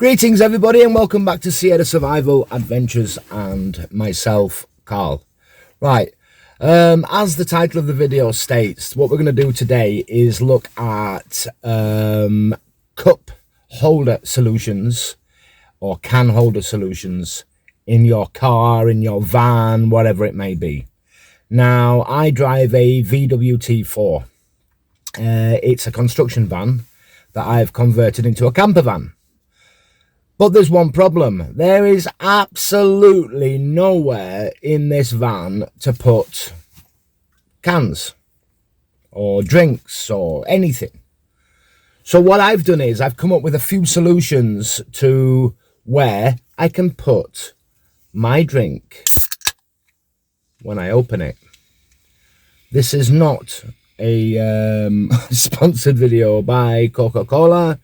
Greetings everybody and welcome back to Sierra Survival Adventures and myself, Carl. Right, as the title of the video states, what we're going to do today is look at cup holder solutions or can holder solutions in your car, in your van, whatever it may be. Now, I drive a VW T4. It's a construction van that I've converted into a camper van. But there's one problem. There is absolutely nowhere in this van to put cans or drinks or anything. So what I've done is I've come up with a few solutions to where I can put my drink when I open it. This is not a sponsored video by Coca-Cola,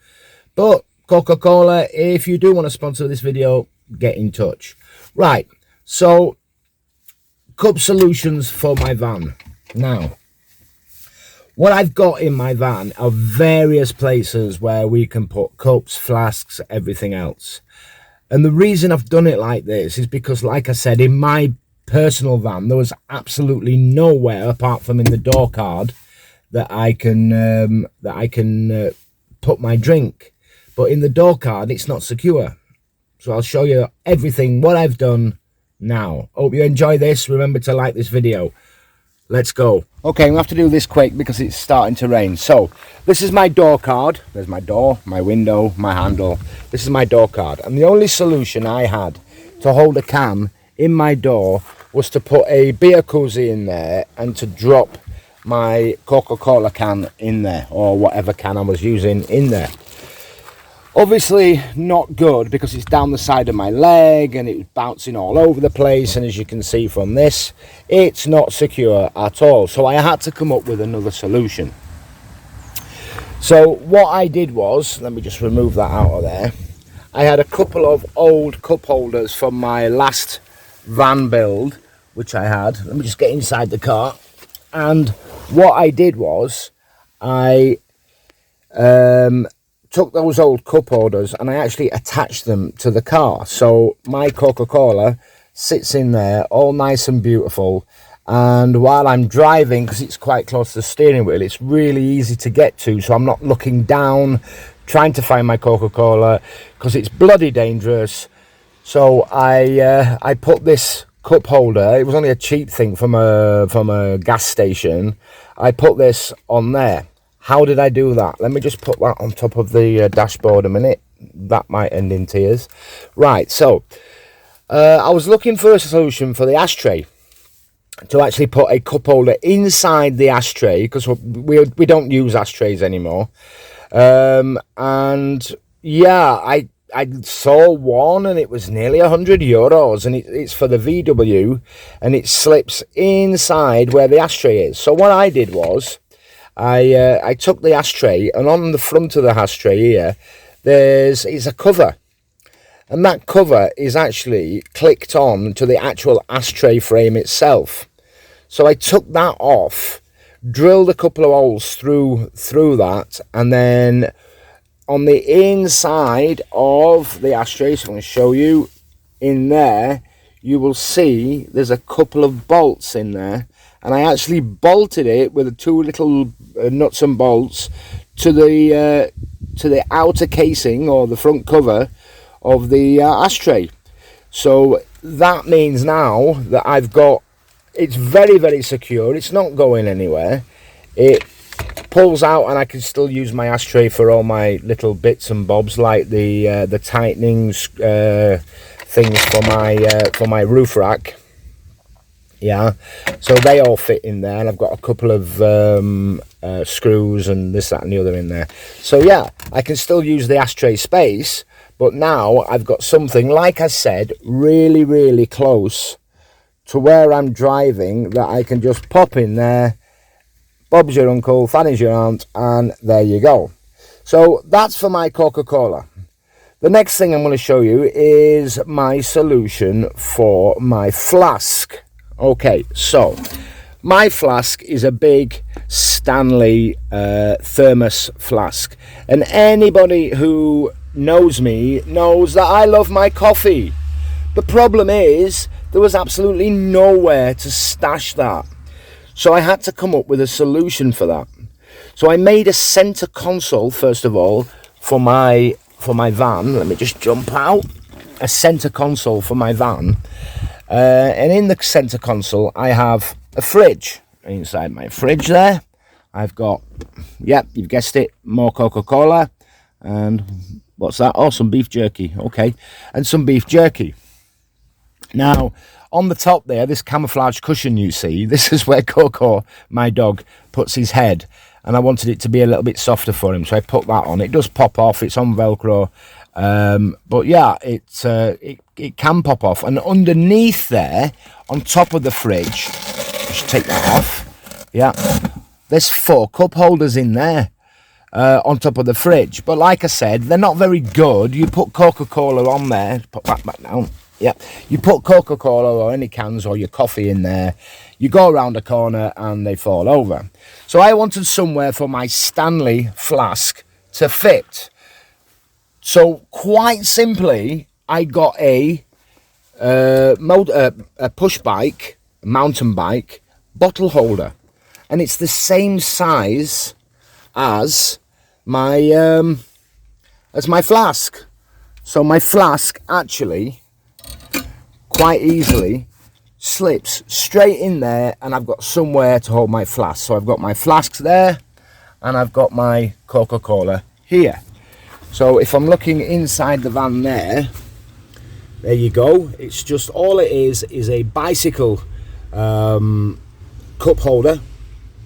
but Coca-Cola, if you do want to sponsor this video, get in touch. Right, so cup solutions for my van. Now, what I've got in my van are various places where we can put cups, flasks, everything else. And the reason I've done it like this is because, like I said, in my personal van, there was absolutely nowhere apart from in the door card that I can put my drink. But in the door card, it's not secure. So I'll show you everything, what I've done now. Hope you enjoy this. Remember to like this video. Let's go. Okay, I'm going to have to do this quick because it's starting to rain. So this is my door card. There's my door, my window, my handle. This is my door card. And the only solution I had to hold a can in my door was to put a beer koozie in there and to drop my Coca-Cola can in there, or whatever can I was using in there. Obviously not good because it's down the side of my leg and it's bouncing all over the place, and as you can see from this, it's not secure at all. So I had to come up with another solution. So what I did was, let me just remove that out of there. I had a couple of old cup holders from my last van build, which I had. Let me just get inside the car. And what I did was I took those old cup holders and I actually attached them to the car. So my Coca-Cola sits in there all nice and beautiful. And while I'm driving, because it's quite close to the steering wheel, it's really easy to get to. So I'm not looking down, trying to find my Coca-Cola, because it's bloody dangerous. So I put this cup holder, it was only a cheap thing from a gas station. I put this on there. How did I do that? Let me just put that on top of the dashboard a minute. That might end in tears. Right, so I was looking for a solution for the ashtray, to actually put a cup holder inside the ashtray, because we don't use ashtrays anymore. And yeah, I saw one and it was nearly €100, and it's for the VW, and it slips inside where the ashtray is. So what I did was I took the ashtray, and on the front of the ashtray here it's a cover, and that cover is actually clicked on to the actual ashtray frame itself. So I took that off, drilled a couple of holes through that, and then on the inside of the ashtray, so I'm going to show you in there, you will see there's a couple of bolts in there, and I actually bolted it with the two little nuts and bolts to the outer casing, or the front cover of the ashtray. So that means now that I've got, it's very, very secure. It's not going anywhere. It pulls out, and I can still use my ashtray for all my little bits and bobs, like the tightening things for my roof rack. Yeah, so they all fit in there, and I've got a couple of screws and this, that and the other in there. So yeah, I can still use the ashtray space, but now I've got something, like I said, really, really close to where I'm driving, that I can just pop in there. Bob's your uncle, Fanny's your aunt, and there you go. So that's for my Coca-Cola. The next thing I'm going to show you is my solution for my flask. Okay, so my flask is a big Stanley thermos flask, and anybody who knows me knows that I love my coffee. The problem is there was absolutely nowhere to stash that. So I had to come up with a solution for that. So I made a center console, first of all, for my van. Let me just jump out. A center console for my van. And in the center console, I have a fridge. Inside my fridge there, I've got, yep, you've guessed it, more Coca-Cola. And what's that? Oh, some beef jerky. Okay. And some beef jerky. Now, on the top there, this camouflage cushion you see, this is where Coco, my dog, puts his head. And I wanted it to be a little bit softer for him, so I put that on. It does pop off, it's on Velcro. But yeah, it can pop off. And underneath there, on top of the fridge, just take that off. Yeah, there's 4 cup holders in there on top of the fridge. But like I said, they're not very good. You put Coca-Cola on there, put that back down. Yeah, you put Coca-Cola or any cans or your coffee in there, you go around a corner and they fall over. So I wanted somewhere for my Stanley flask to fit. So quite simply, I got a push bike, mountain bike, bottle holder. And it's the same size as my flask. So my flask actually quite easily slips straight in there, and I've got somewhere to hold my flask. So I've got my flasks there and I've got my Coca-Cola here. So if I'm looking inside the van there you go. It's just, all it is a bicycle cup holder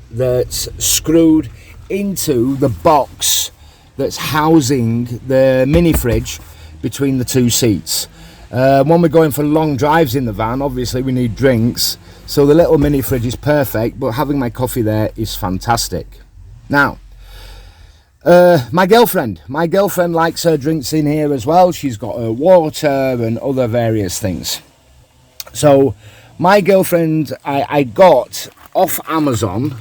that's screwed into the box that's housing the mini fridge between the 2 seats. When we're going for long drives in the van, obviously we need drinks, so the little mini fridge is perfect, but having my coffee there is fantastic. Now, my girlfriend likes her drinks in here as well. She's got her water and other various things. So my girlfriend, I got off Amazon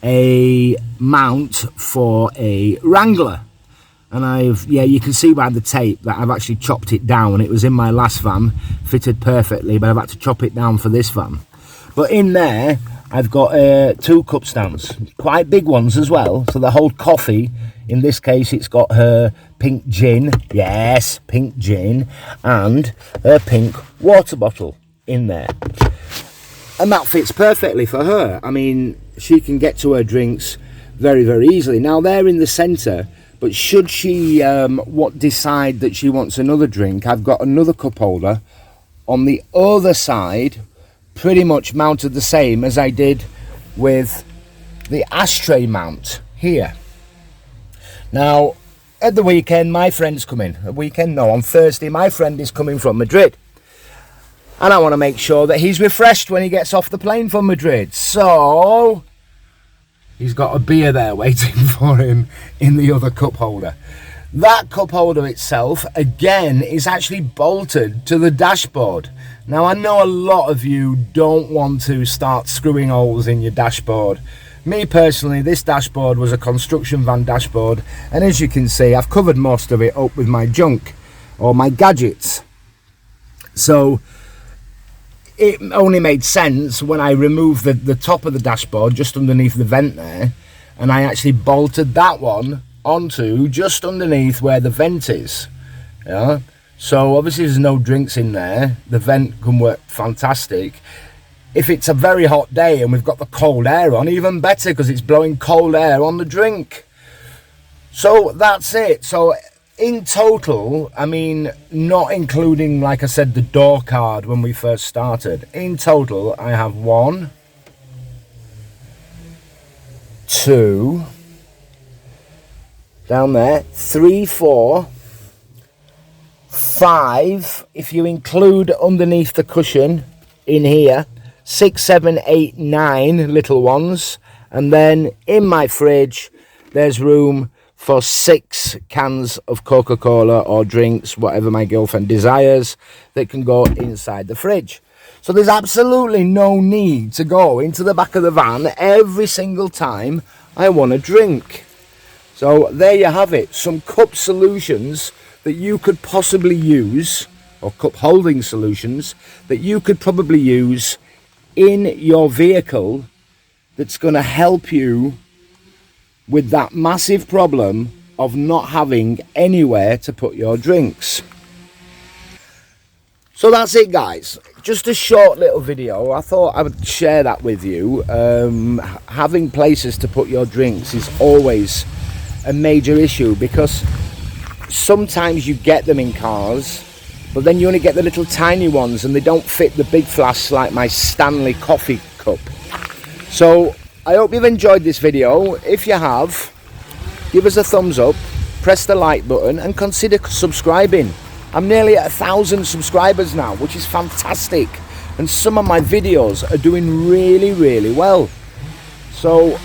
a mount for a Wrangler. And you can see by the tape that I've actually chopped it down. It was in my last van, fitted perfectly, but I've had to chop it down for this van. But in there, I've got 2 cup stands, quite big ones as well. So they hold coffee. In this case, it's got her pink gin, yes, pink gin, and her pink water bottle in there. And that fits perfectly for her. I mean, she can get to her drinks very, very easily. Now, they're in the centre. But should she decide that she wants another drink, I've got another cup holder on the other side, pretty much mounted the same as I did with the ashtray mount here. Now, at the weekend, my friend's coming. On Thursday, my friend is coming from Madrid. And I want to make sure that he's refreshed when he gets off the plane from Madrid. So he's got a beer there waiting for him in the other cup holder. That cup holder itself, again, is actually bolted to the dashboard. Now, I know a lot of you don't want to start screwing holes in your dashboard. Me personally, this dashboard was a construction van dashboard, and as you can see, I've covered most of it up with my junk or my gadgets. So it only made sense when I removed the top of the dashboard just underneath the vent there, and I actually bolted that one onto just underneath where the vent is. Yeah, so obviously there's no drinks in there. The vent can work fantastic. If it's a very hot day and we've got the cold air on, even better, because it's blowing cold air on the drink. So that's it. So in total, I mean, not including, like I said, the door card when we first started, in total I have 1, 2, down there, 3, 4, 5, if you include underneath the cushion in here, 6, 7, 8, 9 little ones. And then in my fridge there's room for 6 cans of Coca-Cola or drinks, whatever my girlfriend desires, that can go inside the fridge. So there's absolutely no need to go into the back of the van every single time I want a drink. So there you have it, some cup solutions that you could possibly use, or cup holding solutions that you could probably use in your vehicle that's going to help you with that massive problem of not having anywhere to put your drinks. So that's it, guys. Just a short little video. I thought I would share that with you. Having places to put your drinks is always a major issue, because sometimes you get them in cars, but then you only get the little tiny ones and they don't fit the big flasks like my Stanley coffee cup. So I hope you've enjoyed this video. If you have, give us a thumbs up, press the like button and consider subscribing. I'm nearly at 1,000 subscribers now, which is fantastic, and some of my videos are doing really well. So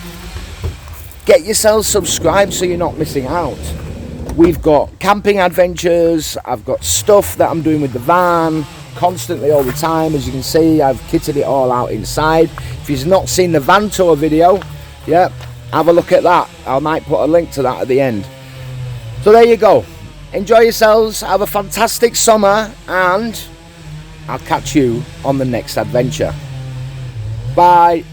get yourselves subscribed so you're not missing out. We've got camping adventures, I've got stuff that I'm doing with the van constantly all the time. As you can see, I've kitted it all out inside. If you've not seen the van tour video, yeah, have a look at that. I might put a link to that at the end. So there you go. Enjoy yourselves, have a fantastic summer, and I'll catch you on the next adventure. Bye.